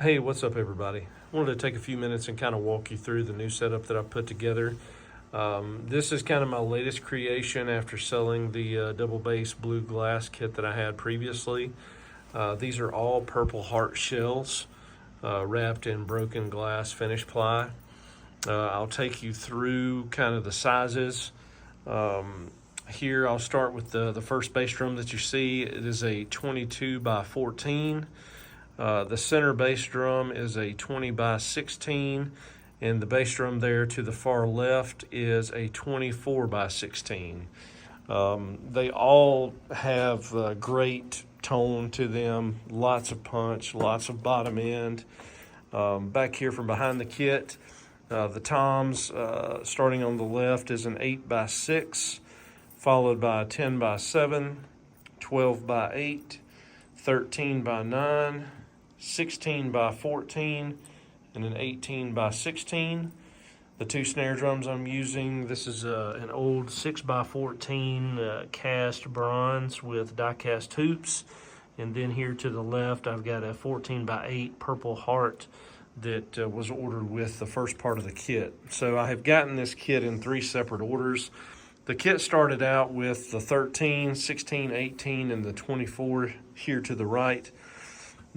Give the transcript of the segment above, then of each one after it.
Hey, what's up, everybody? I wanted to take a few minutes and kind of walk you through the new setup that I put together. This is kind of my latest creation after selling the double bass blue glass kit that I had previously. These are all Purpleheart shells wrapped in broken glass finish ply. I'll take you through kind of the sizes. Here I'll start with the first bass drum that you see. It is a 22 by 14. The center bass drum is a 20 by 16, and the bass drum there to the far left is a 24 by 16. They all have great tone to them, lots of punch, lots of bottom end. Back here from behind the kit, the toms starting on the left is an 8 by 6, followed by a 10 by 7, 12 by 8, 13 by 9, 16 by 14, and an 18 by 16. The two snare drums I'm using, this is an old 6 by 14 cast bronze with die cast hoops. And then here to the left, I've got a 14 by 8 Purpleheart that was ordered with the first part of the kit. So I have gotten this kit in 3 separate orders. The kit started out with the 13, 16, 18, and the 24 here to the right.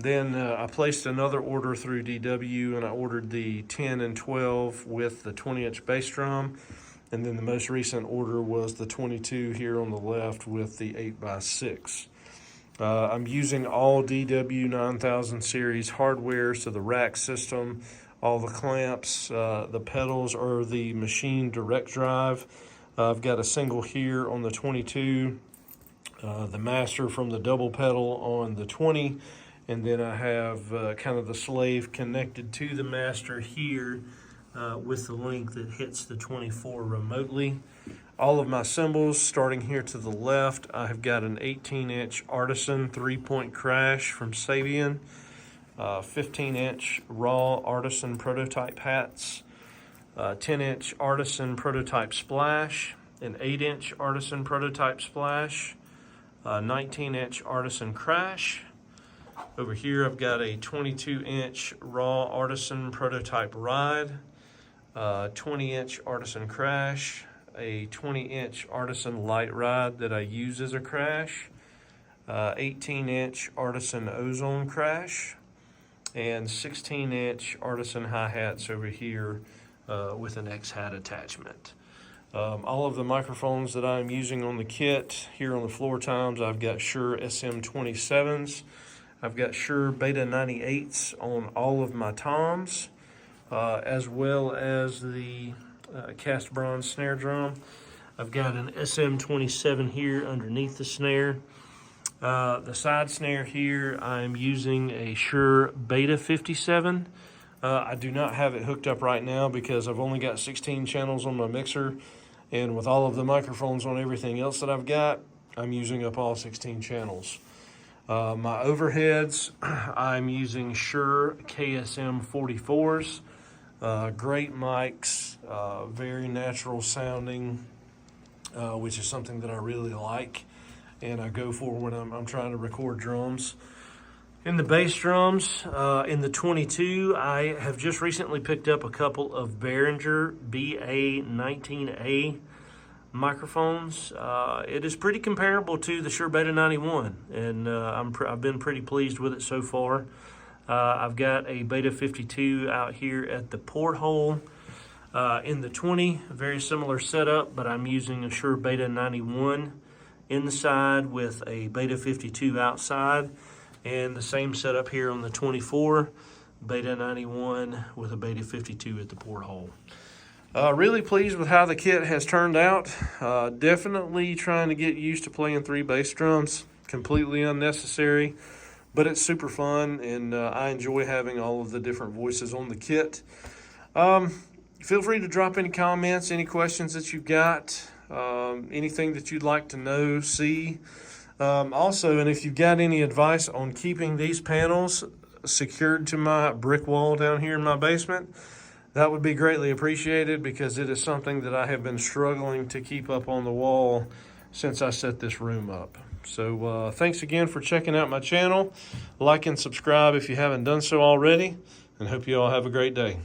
Then I placed another order through DW, and I ordered the 10 and 12 with the 20-inch bass drum. And then the most recent order was the 22 here on the left with the 8 by 6. I'm using all DW 9000 series hardware, so the rack system, all the clamps, the pedals are the machine direct drive. I've got a single here on the 22, the master from the double pedal on the 20, and then I have kind of the slave connected to the master here with the link that hits the 24 remotely. All of my cymbals, starting here to the left, I have got an 18-inch Artisan 3-point crash from Sabian, 15-inch raw Artisan prototype hats, 10-inch Artisan prototype splash, an 8-inch Artisan prototype splash, 19-inch Artisan crash. Over here I've got a 22-inch raw Artisan prototype ride, 20-inch Artisan crash, a 20-inch Artisan light ride that I use as a crash, 18-inch Artisan ozone crash, and 16-inch Artisan hi-hats over here with an X-hat attachment. All of the microphones that I'm using on the kit here on the floor toms, I've got Shure SM27s. I've got Shure Beta 98s on all of my toms, as well as the cast bronze snare drum. I've got an SM27 here underneath the snare. The side snare here, I'm using a Shure Beta 57. I do not have it hooked up right now because I've only got 16 channels on my mixer, and with all of the microphones on everything else that I've got, I'm using up all 16 channels. My overheads, I'm using Shure KSM 44s. Great mics, very natural sounding, which is something that I really like and I go for when I'm trying to record drums. In the bass drums, in the 22, I have just recently picked up a couple of Behringer BA19A microphones. It is pretty comparable to the Shure Beta 91, and I've been pretty pleased with it so far. I've got a Beta 52 out here at the porthole. In the 20, very similar setup, but I'm using a Shure Beta 91 in the side with a Beta 52 outside, and the same setup here on the 24, Beta 91 with a Beta 52 at the porthole. Really pleased with how the kit has turned out. Definitely trying to get used to playing 3 bass drums. Completely unnecessary, but it's super fun, and I enjoy having all of the different voices on the kit. Feel free to drop any comments, any questions that you've got, anything that you'd like to know, see. Also, and if you've got any advice on keeping these panels secured to my brick wall down here in my basement, that would be greatly appreciated, because it is something that I have been struggling to keep up on the wall since I set this room up. So thanks again for checking out my channel. Like and subscribe if you haven't done so already, and hope you all have a great day.